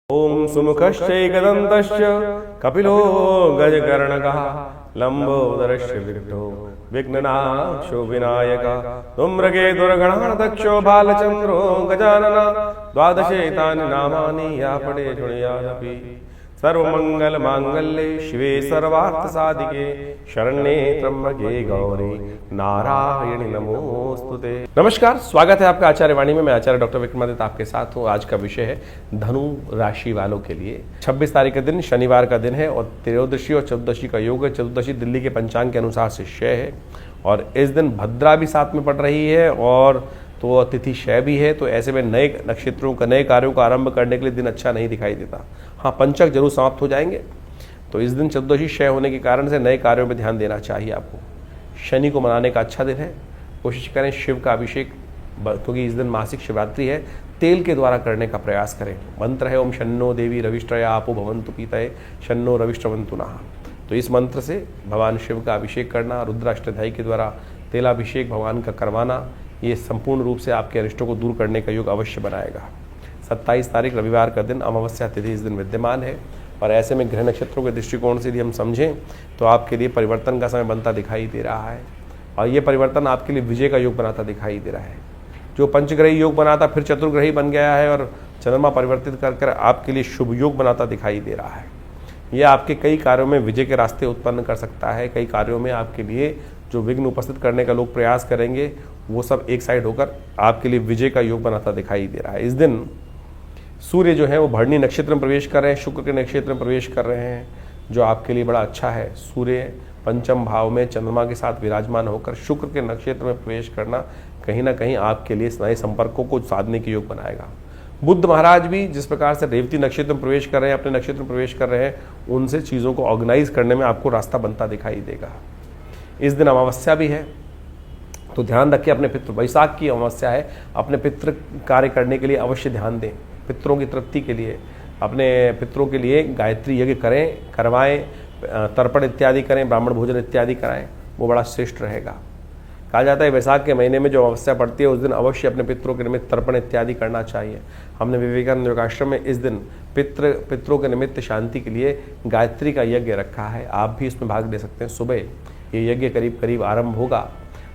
ओम सुमुखश्चैकदन्तश्च कपिलो गजकर्णकः लम्बोदरश्च विघ्नो विघ्ननाशो विनायकः धूम्रकेतुर्गणाध्यक्षो बालचन्द्रो गजानन द्वादशेतानि नामानि या पठे शृणुयादपि सर्वमंगल मांगल्ये शिवे सर्वार्थसाधिके शरण्ये त्र्यंबके गौरी नारायणी नमोस्तुते। नमस्कार, स्वागत है आपका आचार्य वाणी में। मैं आचार्य डॉक्टर विक्रमादित्य आपके साथ हूँ। आज का विषय है धनु राशि वालों के लिए। 26 तारीख का दिन शनिवार का दिन है और त्रयोदशी और चतुर्दशी का योग है। चतुर्दशी दिल्ली के पंचांग के अनुसार शिष्य है और इस दिन भद्रा भी साथ में पड़ रही है और तो तिथि क्षय भी है। तो ऐसे में नए नक्षत्रों का नए कार्यों का आरंभ करने के लिए दिन अच्छा नहीं दिखाई देता। हाँ, पंचक जरूर समाप्त हो जाएंगे। तो इस दिन चतुर्दशी क्षय होने के कारण से नए कार्यों पर ध्यान देना चाहिए आपको। शनि को मनाने का अच्छा दिन है। कोशिश करें शिव का अभिषेक, क्योंकि इस दिन मासिक शिवरात्रि है, तेल के द्वारा करने का प्रयास करें। मंत्र है ओम शन्नो देवी रविष्ट्रया आपो भवन्तु पीतये शन्नो रविष्ट्रवन्तु नः। तो इस मंत्र से भगवान शिव का अभिषेक करना, रुद्राष्टध्यायी के द्वारा तेलाभिषेक भगवान का करवाना, ये संपूर्ण रूप से आपके अरिष्टों को दूर करने का योग अवश्य बनाएगा। 27 तारीख रविवार का दिन अमावस्या तिथि इस दिन विद्यमान है और ऐसे में ग्रह नक्षत्रों के दृष्टिकोण से यदि हम समझें तो आपके लिए परिवर्तन का समय बनता दिखाई दे रहा है और ये परिवर्तन आपके लिए विजय का योग बनाता दिखाई दे रहा है। जो पंचग्रही योग बनाता फिर चतुर्ग्रही बन गया है और चंद्रमा परिवर्तित कर आपके लिए शुभ योग बनाता दिखाई दे रहा है। यह आपके कई कार्यों में विजय के रास्ते उत्पन्न कर सकता है। कई कार्यों में आपके लिए जो विघ्न उपस्थित करने का लोग प्रयास करेंगे वो सब एक साइड होकर आपके लिए विजय का योग बनाता दिखाई दे रहा है। इस दिन सूर्य जो है वो भरणी नक्षत्र में प्रवेश कर रहे हैं, शुक्र के नक्षत्र में प्रवेश कर रहे हैं, जो आपके लिए बड़ा अच्छा है। सूर्य पंचम भाव में चंद्रमा के साथ विराजमान होकर शुक्र के नक्षत्र में प्रवेश करना कहीं ना कहीं आपके लिए नए संपर्कों को साधने के योग बनाएगा। बुध महाराज भी जिस प्रकार से रेवती नक्षत्र में प्रवेश कर रहे हैं, अपने नक्षत्र में प्रवेश कर रहे हैं, उनसे चीज़ों को ऑर्गेनाइज करने में आपको रास्ता बनता दिखाई देगा। इस दिन अमावस्या भी है, तो ध्यान रखिए अपने पितृ, वैशाख की अमावस्या है, अपने पितृ कार्य करने के लिए अवश्य ध्यान दें। पितरों की तृप्ति के लिए अपने पितरों के लिए गायत्री यज्ञ करें, करवाएं, तर्पण इत्यादि करें, ब्राह्मण भोजन इत्यादि कराएं, वो बड़ा श्रेष्ठ रहेगा। कहा जाता है वैशाख के महीने में जो अमावस्या पड़ती है उस दिन अवश्य अपने पितरों के निमित्त तर्पण इत्यादि करना चाहिए। हमने विवेकानंद योगाश्रम में इस दिन पितरों के निमित्त शांति के लिए गायत्री का यज्ञ रखा है। आप भी इसमें भाग ले सकते हैं। सुबह ये यज्ञ करीब करीब आरंभ होगा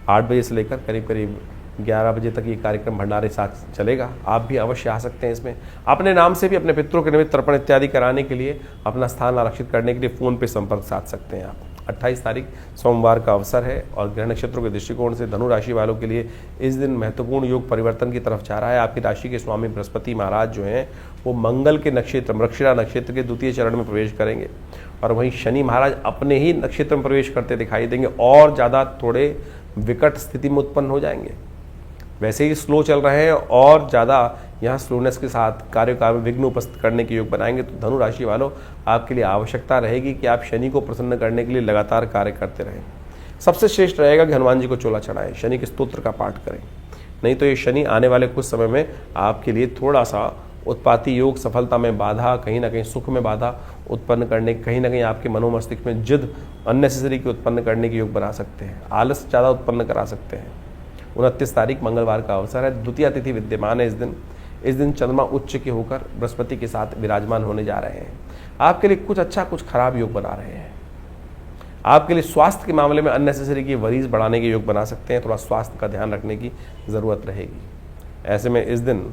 8 बजे से लेकर करीब करीब 11 बजे तक ये कार्यक्रम भंडारे साथ चलेगा। आप भी अवश्य आ सकते हैं। इसमें अपने नाम से भी अपने पितरों के निमित्त तर्पण इत्यादि कराने के लिए, अपना स्थान आरक्षित करने के लिए फ़ोन पे संपर्क साध सकते हैं आप। 28 तारीख सोमवार का अवसर है और ग्रह नक्षत्रों के दृष्टिकोण से धनु राशि वालों के लिए इस दिन महत्वपूर्ण योग परिवर्तन की तरफ जा रहा है। आपकी राशि के स्वामी बृहस्पति महाराज जो हैं वो मंगल के नक्षत्र मृगशिरा नक्षत्र के द्वितीय चरण में प्रवेश करेंगे और वहीं शनि महाराज अपने ही नक्षत्र में प्रवेश करते दिखाई देंगे और ज़्यादा थोड़े विकट स्थिति में उत्पन्न हो जाएंगे। वैसे ही स्लो चल रहे हैं और ज़्यादा यहाँ स्लोनेस के साथ कार्य में विघ्न उपस्थित करने के योग बनाएंगे। तो धनु राशि वालों, आपके लिए आवश्यकता रहेगी कि आप शनि को प्रसन्न करने के लिए लगातार कार्य करते रहें। सबसे श्रेष्ठ रहेगा कि हनुमान जी को चोला चढ़ाएं, शनि के स्तोत्र का पाठ करें। नहीं तो ये शनि आने वाले कुछ समय में आपके लिए थोड़ा सा उत्पाती योग, सफलता में बाधा, कहीं ना कहीं सुख में बाधा उत्पन्न करने, कहीं ना कहीं आपके मनोमस्तिष्क में जिद अननेसेसरी की उत्पन्न करने के योग बना सकते हैं। आलस ज़्यादा उत्पन्न करा सकते हैं। 29 तारीख मंगलवार का अवसर है, द्वितीय तिथि विद्यमान है। इस दिन चंद्रमा उच्च के होकर बृहस्पति के साथ विराजमान होने जा रहे हैं। आपके लिए कुछ अच्छा कुछ खराब योग बना रहे हैं। आपके लिए स्वास्थ्य के मामले में अननेसेसरी की वरीज बढ़ाने के योग बना सकते हैं। थोड़ा स्वास्थ्य का ध्यान रखने की ज़रूरत रहेगी। ऐसे में इस दिन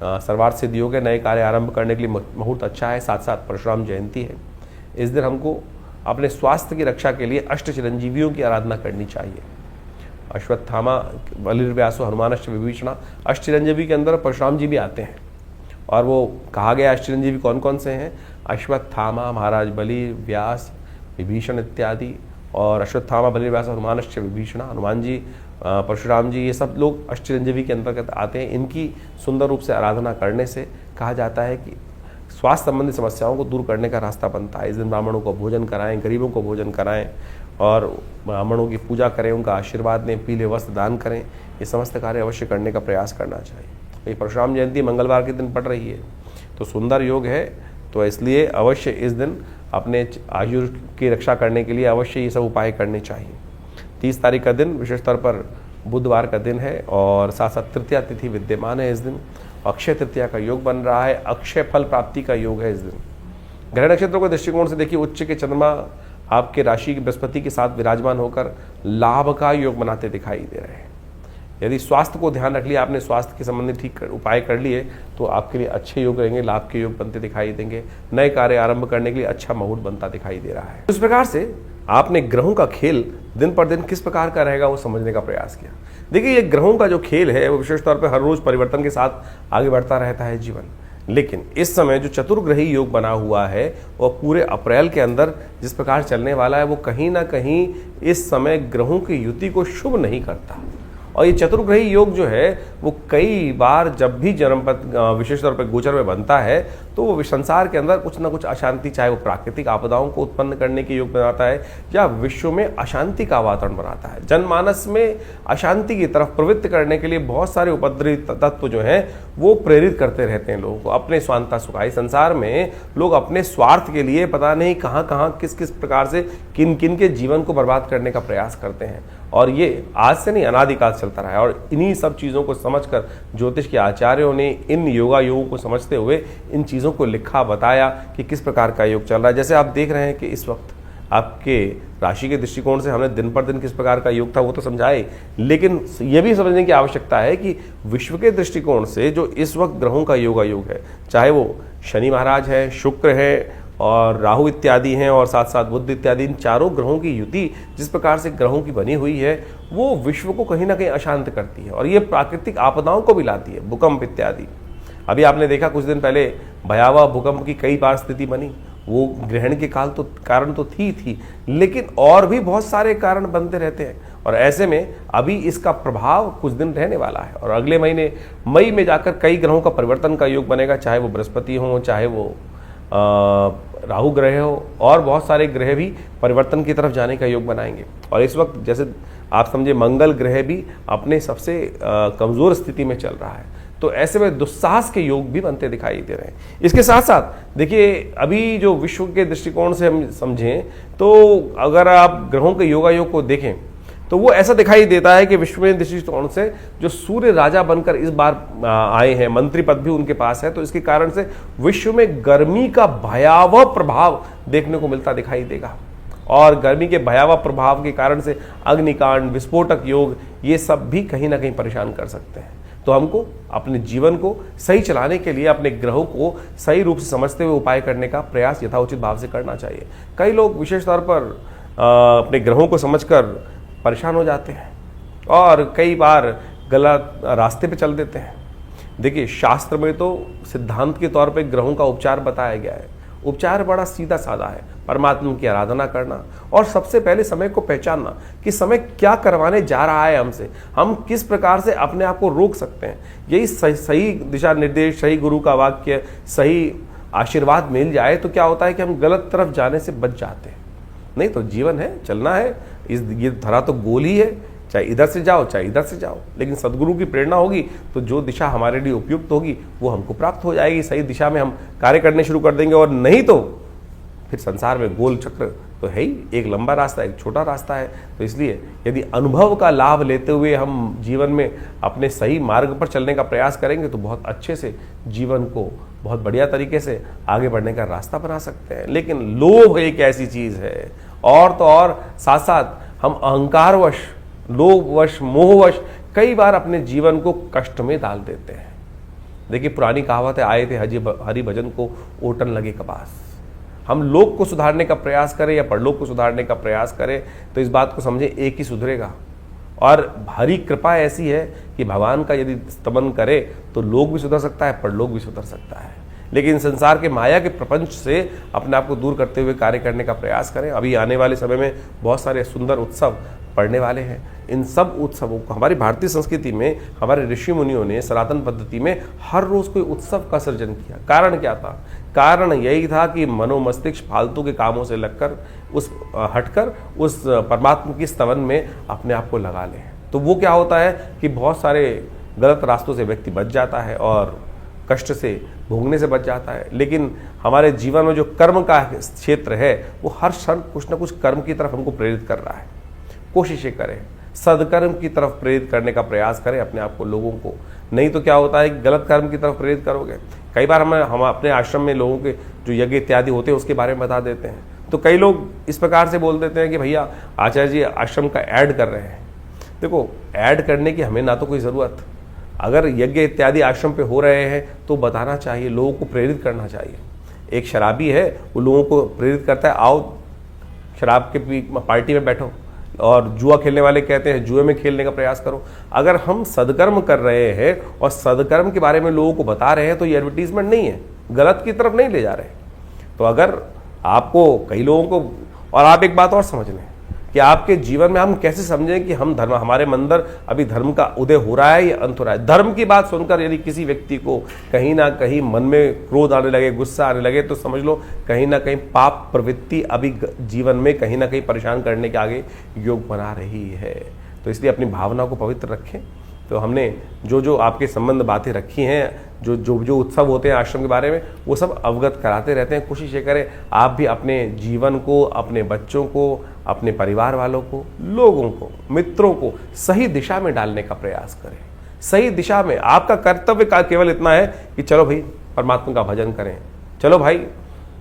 सर्वार्थ सिद्ध योग है। नए कार्य आरंभ करने के लिए मुहूर्त अच्छा है। साथ साथ परशुराम जयंती है। इस दिन हमको अपने स्वास्थ्य की रक्षा के लिए अष्ट चिरंजीवियों की आराधना करनी चाहिए। अश्वत्थामा बलिर्व्यासो हनुमानश्च विभीषण, अष्ट चिरंजीवी के अंदर परशुराम जी भी आते हैं और वो कहा गया अष्ट चिरंजीवी कौन कौन से हैं? अश्वत्थामा, महाराज बलि, व्यास, विभीषण इत्यादि। और अश्वत्थामा बलिर्व्यास हनुमानश्च विभीषण, हनुमान जी, परशुराम जी, ये सब लोग अष्ट चिरंजीवी के अंतर्गत आते हैं। इनकी सुंदर रूप से आराधना करने से कहा जाता है कि स्वास्थ्य संबंधी समस्याओं को दूर करने का रास्ता बनता है। इस दिन ब्राह्मणों को भोजन कराएं, गरीबों को भोजन कराएं और ब्राह्मणों की पूजा करें, उनका आशीर्वाद दें, पीले वस्त्र दान करें। ये समस्त कार्य अवश्य करने का प्रयास करना चाहिए। ये परशुराम जयंती मंगलवार के दिन पड़ रही है तो सुंदर योग है। तो इसलिए अवश्य इस दिन अपने आयु की रक्षा करने के लिए अवश्य ये सब उपाय करने चाहिए। 30 तारीख का दिन विशेष तौर पर बुधवार का दिन है और साथ साथ तृतीया तिथि विद्यमान है इस दिन अक्षय तृतीया का योग बन रहा है, अक्षय फल प्राप्ति का योग है इस दिन। ग्रह नक्षत्रों के दृष्टिकोण से देखिए, उच्च के चंद्रमा आपके राशि की बृहस्पति के साथ विराजमान होकर लाभ का योग बनाते दिखाई दे रहे हैं। यदि स्वास्थ्य को ध्यान रख लिया आपने, स्वास्थ्य के संबंधी ठीक उपाय कर लिए, तो आपके लिए अच्छे योग रहेंगे, लाभ के योग बनते दिखाई देंगे। नए कार्य आरंभ करने के लिए अच्छा मुहूर्त बनता दिखाई दे रहा है। इस प्रकार से आपने ग्रहों का खेल दिन पर दिन किस प्रकार का रहेगा वो समझने का प्रयास किया। देखिए, ये ग्रहों का जो खेल है वो विशेष तौर पर हर रोज परिवर्तन के साथ आगे बढ़ता रहता है जीवन। लेकिन इस समय जो चतुर्ग्रही योग बना हुआ है वह पूरे अप्रैल के अंदर जिस प्रकार चलने वाला है, वो कहीं ना कहीं इस समय ग्रहों की युति को शुभ नहीं करता। और ये चतुर्ग्रही योग जो है वो कई बार जब भी जन्मपथ विशेष तौर पर गोचर में बनता है तो वो संसार के अंदर कुछ ना कुछ अशांति, चाहे वो प्राकृतिक आपदाओं को उत्पन्न करने के योग बनाता है या विश्व में अशांति का वातावरण बनाता है। जनमानस में अशांति की तरफ प्रवृत्त करने के लिए बहुत सारे उपद्रवी तत्व जो हैं वो प्रेरित करते रहते हैं लोगों को अपने स्वांता सुखाई। संसार में लोग अपने स्वार्थ के लिए पता नहीं कहाँ कहाँ किस किस प्रकार से किन किन के जीवन को बर्बाद करने का प्रयास करते हैं, और ये आज से नहीं अनादिकाल चलता रहा है। और इन्हीं सब चीज़ों को समझकर ज्योतिष के आचार्यों ने इन योगों को समझते हुए इन चीज़ों को लिखा, बताया कि किस प्रकार का योग चल रहा है। जैसे आप देख रहे हैं कि इस वक्त आपके राशि के दृष्टिकोण से हमने दिन पर दिन किस प्रकार का योग था वो तो समझाए, लेकिन ये भी समझने की आवश्यकता है कि विश्व के दृष्टिकोण से जो इस वक्त ग्रहों का योग है, चाहे वो शनि महाराज है, शुक्र है और राहु इत्यादि हैं, और साथ साथ बुध इत्यादि, इन चारों ग्रहों की युति जिस प्रकार से ग्रहों की बनी हुई है वो विश्व को कहीं ना कहीं अशांत करती है और ये प्राकृतिक आपदाओं को भी लाती है, भूकंप इत्यादि। अभी आपने देखा कुछ दिन पहले भयावह भूकंप की कई बार स्थिति बनी, वो ग्रहण के कारण तो थी, लेकिन और भी बहुत सारे कारण बनते रहते हैं। और ऐसे में अभी इसका प्रभाव कुछ दिन रहने वाला है और अगले महीने मई में जाकर कई ग्रहों का परिवर्तन का योग बनेगा, चाहे वो बृहस्पति हो, चाहे वो राहु ग्रह हो, और बहुत सारे ग्रह भी परिवर्तन की तरफ जाने का योग बनाएंगे। और इस वक्त जैसे आप समझे मंगल ग्रह भी अपने सबसे कमजोर स्थिति में चल रहा है, तो ऐसे में दुस्साहस के योग भी बनते दिखाई दे रहे हैं। इसके साथ साथ देखिए, अभी जो विश्व के दृष्टिकोण से हम समझें तो अगर आप ग्रहों के योग को देखें तो वो ऐसा दिखाई देता है कि विश्व में दृष्टिकोण से जो सूर्य राजा बनकर इस बार आए हैं, मंत्री पद भी उनके पास है, तो इसके कारण से विश्व में गर्मी का भयावह प्रभाव देखने को मिलता दिखाई देगा। और गर्मी के भयावह प्रभाव के कारण से अग्निकांड, विस्फोटक योग, ये सब भी कहीं ना कहीं परेशान कर सकते हैं। तो हमको अपने जीवन को सही चलाने के लिए अपने ग्रहों को सही रूप से समझते हुए उपाय करने का प्रयास यथाउचित भाव से करना चाहिए। कई लोग विशेष तौर पर अपने ग्रहों को समझकर परेशान हो जाते हैं और कई बार गलत रास्ते पे चल देते हैं। देखिए, शास्त्र में तो सिद्धांत के तौर पे ग्रहों का उपचार बताया गया है। उपचार बड़ा सीधा साधा है, परमात्मा की आराधना करना और सबसे पहले समय को पहचानना कि समय क्या करवाने जा रहा है हमसे, हम किस प्रकार से अपने आप को रोक सकते हैं। यही सही दिशा निर्देश, सही गुरु का वाक्य, सही आशीर्वाद मिल जाए तो क्या होता है कि हम गलत तरफ जाने से बच जाते हैं। नहीं तो जीवन है, चलना है, ये धरा तो गोल ही है, चाहे इधर से जाओ चाहे इधर से जाओ, लेकिन सदगुरु की प्रेरणा होगी तो जो दिशा हमारे लिए उपयुक्त होगी वो हमको प्राप्त हो जाएगी। सही दिशा में हम कार्य करने शुरू कर देंगे, और नहीं तो फिर संसार में गोल चक्र तो है ही, एक लंबा रास्ता एक छोटा रास्ता है। तो इसलिए यदि अनुभव का लाभ लेते हुए हम जीवन में अपने सही मार्ग पर चलने का प्रयास करेंगे तो बहुत अच्छे से जीवन को बहुत बढ़िया तरीके से आगे बढ़ने का रास्ता बना सकते हैं। लेकिन लोभ एक ऐसी चीज है, और तो और साथ साथ हम अहंकारवश, लोभवश, मोहवश कई बार अपने जीवन को कष्ट में डाल देते हैं। देखिए, पुरानी कहावत है, आए थे हरि भजन को ओटन लगे कपास। हम लोक को सुधारने का प्रयास करें या परलोक को सुधारने का प्रयास करें तो इस बात को समझे, एक ही सुधरेगा। और हरी कृपा ऐसी है कि भगवान का यदि स्तमन करे तो लोक भी सुधर सकता है, परलोक भी सुधर सकता है। लेकिन संसार के माया के प्रपंच से अपने आप को दूर करते हुए कार्य करने का प्रयास करें। अभी आने वाले समय में बहुत सारे सुंदर उत्सव पड़ने वाले हैं। इन सब उत्सवों को हमारी भारतीय संस्कृति में हमारे ऋषि मुनियों ने सनातन पद्धति में हर रोज कोई उत्सव का सृजन किया। कारण क्या था? कारण यही था कि मनोमस्तिष्क फालतू के कामों से लगकर हटकर उस परमात्मा की स्तवन में अपने आप को लगा ले। तो वो क्या होता है कि बहुत सारे गलत रास्तों से व्यक्ति बच जाता है और कष्ट से भोगने से बच जाता है। लेकिन हमारे जीवन में जो कर्म का क्षेत्र है वो हर क्षण कुछ न कुछ कर्म की तरफ हमको प्रेरित कर रहा है। कोशिशें करें, सदकर्म की तरफ प्रेरित करने का प्रयास करें, अपने आप को, लोगों को नहीं तो क्या होता है कि गलत कर्म की तरफ प्रेरित करोगे। कई बार हम अपने आश्रम में लोगों के जो यज्ञ इत्यादि होते हैं उसके बारे में बता देते हैं, तो कई लोग इस प्रकार से बोल देते हैं कि भैया आचार्य जी आश्रम का ऐड कर रहे हैं। देखो, ऐड करने की हमें ना तो कोई ज़रूरत, अगर यज्ञ इत्यादि आश्रम पे हो रहे हैं तो बताना चाहिए, लोगों को प्रेरित करना चाहिए। एक शराबी है, वो लोगों को प्रेरित करता है, आओ शराब के पार्टी में बैठो, और जुआ खेलने वाले कहते हैं जुए में खेलने का प्रयास करो। अगर हम सदकर्म कर रहे हैं और सदकर्म के बारे में लोगों को बता रहे हैं तो ये एडवर्टीजमेंट नहीं है, गलत की तरफ नहीं ले जा रहे। तो अगर आपको कई लोगों को, और आप एक बात और समझ लें कि आपके जीवन में हम कैसे समझें कि हम धर्म, हमारे अंदर अभी धर्म का उदय हो रहा है या अंत हो रहा है। धर्म की बात सुनकर यदि किसी व्यक्ति को कहीं ना कहीं मन में क्रोध आने लगे, गुस्सा आने लगे, तो समझ लो कहीं ना कहीं पाप प्रवृत्ति अभी जीवन में कहीं ना कहीं परेशान करने के आगे योग बना रही है। तो इसलिए अपनी भावना को पवित्र रखें। तो हमने जो जो आपके संबंध बातें रखी हैं, जो उत्सव होते हैं आश्रम के बारे में, वो सब अवगत कराते रहते हैं। कोशिश ये करें आप भी अपने जीवन को, अपने बच्चों को, अपने परिवार वालों को, लोगों को, मित्रों को सही दिशा में डालने का प्रयास करें। सही दिशा में आपका कर्तव्य का केवल इतना है कि चलो भाई परमात्मा का भजन करें, चलो भाई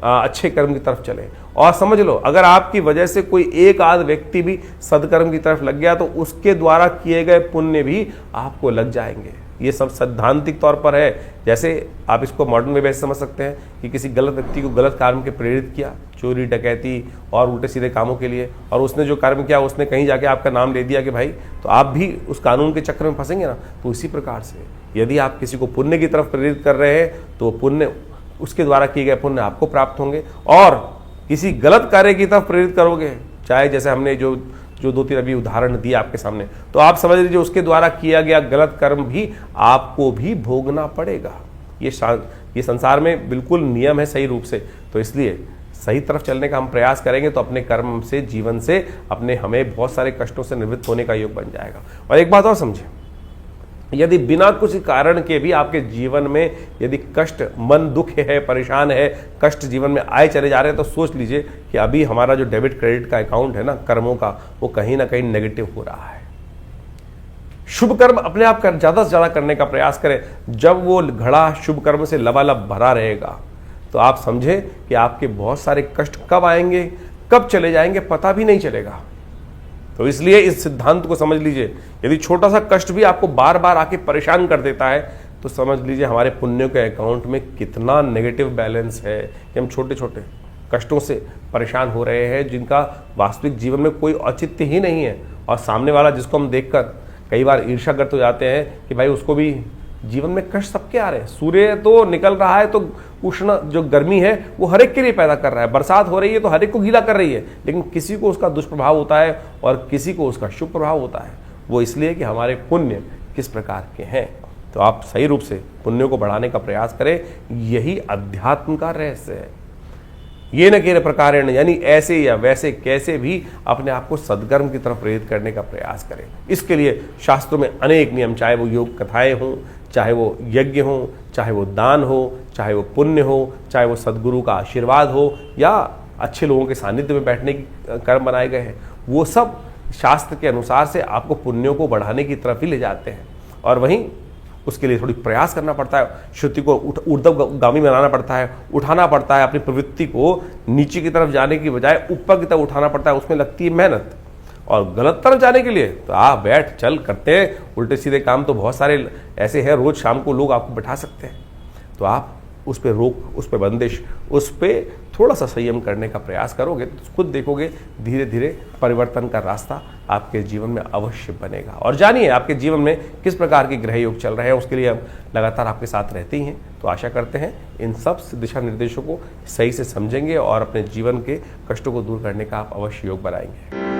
अच्छे कर्म की तरफ चलें। और समझ लो अगर आपकी वजह से कोई एक आध व्यक्ति भी सदकर्म की तरफ लग गया तो उसके द्वारा किए गए पुण्य भी आपको लग जाएंगे। ये सब सैद्धांतिक तौर पर है। जैसे आप इसको मॉडर्न में वैसे समझ सकते हैं कि किसी गलत व्यक्ति को गलत काम के प्रेरित किया, चोरी डकैती और उल्टे सीधे कामों के लिए, और उसने जो कर्म किया उसने कहीं जाके आपका नाम ले दिया कि भाई, तो आप भी उस कानून के चक्कर में फंसेंगे ना। तो इसी प्रकार से यदि आप किसी को पुण्य की तरफ प्रेरित कर रहे हैं तो पुण्य, उसके द्वारा किए गए पुण्य आपको प्राप्त होंगे। और किसी गलत कार्य की तरफ प्रेरित करोगे, चाहे जैसे हमने जो 2-3 अभी उदाहरण दिए आपके सामने, तो आप समझ लीजिए उसके द्वारा किया गया गलत कर्म भी आपको भी भोगना पड़ेगा। ये संसार में बिल्कुल नियम है सही रूप से। तो इसलिए सही तरफ चलने का हम प्रयास करेंगे तो अपने कर्म से, जीवन से अपने हमें बहुत सारे कष्टों से निवृत्त होने का योग बन जाएगा। और एक बात और समझें, यदि बिना कुछ कारण के भी आपके जीवन में यदि कष्ट, मन दुख है, परेशान है, कष्ट जीवन में आए चले जा रहे हैं, तो सोच लीजिए कि अभी हमारा जो डेबिट क्रेडिट का अकाउंट है ना कर्मों का, वो कहीं ना कहीं नेगेटिव हो रहा है। शुभ कर्म अपने आप ज्यादा से ज्यादा करने का प्रयास करें। जब वो घड़ा शुभ कर्म से लबालब भरा रहेगा तो आप समझे कि आपके बहुत सारे कष्ट कब आएंगे, कब चले जाएंगे, पता भी नहीं चलेगा। तो इसलिए इस सिद्धांत को समझ लीजिए, यदि छोटा सा कष्ट भी आपको बार बार आके परेशान कर देता है तो समझ लीजिए हमारे पुण्यों के अकाउंट में कितना नेगेटिव बैलेंस है कि हम छोटे छोटे कष्टों से परेशान हो रहे हैं, जिनका वास्तविक जीवन में कोई औचित्य ही नहीं है। और सामने वाला जिसको हम देखकर कई बार ईर्ष्याग्रस्त हो जाते हैं कि भाई उसको भी जीवन में कष्ट सबके आ रहे हैं। सूर्य तो निकल रहा है तो उष्ण जो गर्मी है वो हर एक के लिए पैदा कर रहा है, बरसात हो रही है तो हर एक को गीला कर रही है, लेकिन किसी को उसका दुष्प्रभाव होता है और किसी को उसका शुभ प्रभाव होता है। वो इसलिए कि हमारे पुण्य किस प्रकार के हैं। तो आप सही रूप से पुण्यों को बढ़ाने का प्रयास करें, यही अध्यात्म का रहस्य है। ये न केवल प्रकार यानी ऐसे या वैसे कैसे भी अपने आप को सदकर्म की तरफ प्रेरित करने का प्रयास करें। इसके लिए शास्त्रों में अनेक नियम, चाहे वो योग कथाएं हों, चाहे वो यज्ञ हो, चाहे वो दान हो, चाहे वो पुण्य हो, चाहे वो सदगुरु का आशीर्वाद हो, या अच्छे लोगों के सानिध्य में बैठने की कर्म बनाए गए हैं, वो सब शास्त्र के अनुसार से आपको पुण्यों को बढ़ाने की तरफ ही ले जाते हैं। और वहीं उसके लिए थोड़ी प्रयास करना पड़ता है, श्रुति को ऊर्ध्वगामी बनाना पड़ता है, उठाना पड़ता है, अपनी प्रवृत्ति को नीचे की तरफ जाने की बजाय ऊपर की तरफ उठाना पड़ता है। उसमें लगती है मेहनत। और गलत तरफ जाने के लिए तो आप बैठ चल करते हैं, उल्टे सीधे काम तो बहुत सारे ऐसे हैं, रोज शाम को लोग आपको बैठा सकते हैं। तो आप उस पर रोक, उस पर बंदिश, उस पर थोड़ा सा संयम करने का प्रयास करोगे तो खुद देखोगे धीरे धीरे परिवर्तन का रास्ता आपके जीवन में अवश्य बनेगा। और जानिए आपके जीवन में किस प्रकार के ग्रह योग चल रहे हैं, उसके लिए हम लगातार आपके साथ रहते ही हैं। तो आशा करते हैं इन सब दिशा निर्देशों को सही से समझेंगे और अपने जीवन के कष्टों को दूर करने का आप अवश्य योग बनाएंगे।